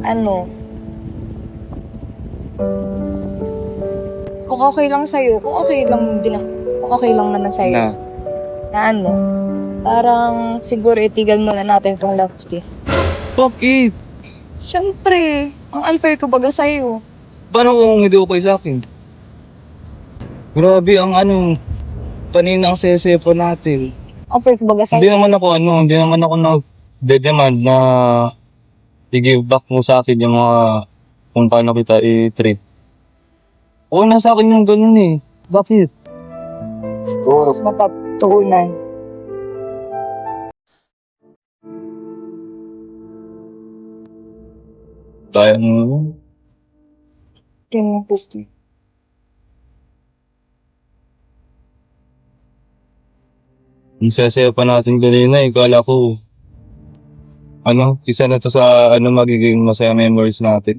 Ano, kung okay lang sa'yo, kung okay lang din kung okay lang naman sa'yo, Na, na ano, parang siguro itigal muna natin tong love team. bakit? Siyempre, ang unfair ko baga sa'yo. Paano kung hindi okay sa akin? Grabe ang panina ang sese pa natin. Unfair ko baga Hindi sa'yo. naman ako hindi naman ako nag-demand na i-give back mo sa akin yung mga kung paano kita i-treat. Oo, nasa akin yung ganun eh. Bakit? Siguro. Mapagtuunan. Kaya mo. Yun yung gusto. Yung sese pa natin kanina eh. Kala ko, isa na to sa magiging masaya memories natin.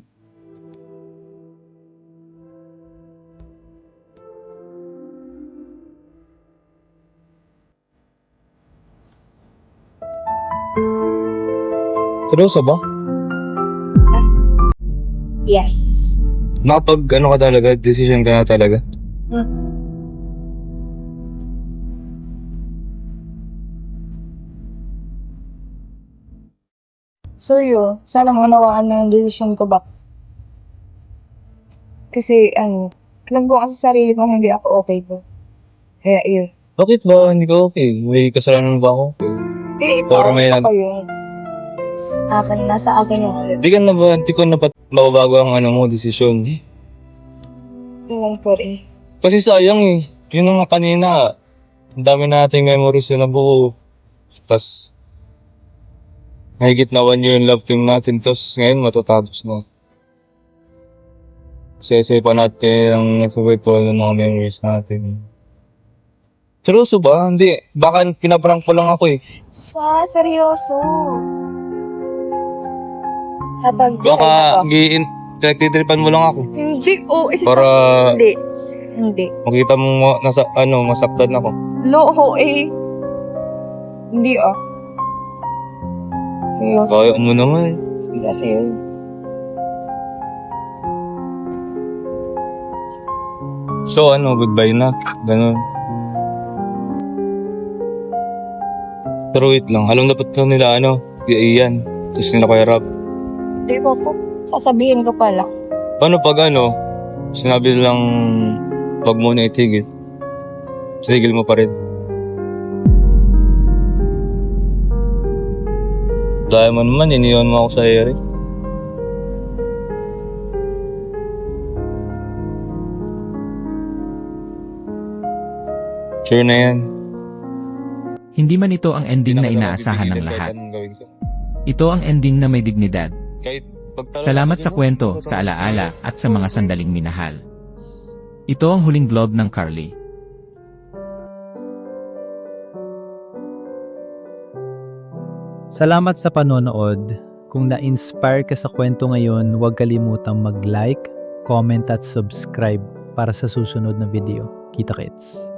Seryoso ba? Yes. Nakapag ka talaga, decision ka na talaga. So yun, sana maunawaan mo yung decision ko ba? Kasi alam ko kasi sa sarili ko hindi ako okay po. Kaya yun. Bakit ba hindi ka okay? May kasalanan ba ako? Hindi Or ikaw, may ako yun. Nasa akin yung ulit. Di ko na mababago ang mo, desisyon. Iwan ko rin. Kasi sayang eh. Yun na nga kanina, ang dami nating memories na nabuo. Tapos, mahigit na 1 year yung love team natin. Tapos ngayon matatapos na. Kasi pa natin ang nagpapagpapal ng mga memories natin. Seryoso ba? Hindi. Baka pinaprank ko lang ako eh. Seryoso. Kapag Baka pinagtitripan mo lang ako. Hindi, Para Hindi. Hindi. makita mo masaktan ako. No, Hindi Seryoso. Kaya mo naman. Seryoso yun. So goodbye na. Ganun. Pero wait lang, alam dapat to nila Ian. Tapos nila Kuya Rob. Hindi ko po. Sasabihin ko pala. Paano pag sinabi lang wag mo na itigil. Tigil mo pa rin. Dahil mo naman, iniwan mo ako sa ere. Sure na yan. Hindi man ito ang ending na inaasahan ng lahat. Ito ang ending na may dignidad. Salamat sa kwento, sa alaala, at sa mga sandaling minahal. Ito ang huling vlog ng Carly. Salamat sa panonood. Kung na-inspire ka sa kwento ngayon, huwag kalimutang mag-like, comment at subscribe para sa susunod na video. Kita-kits!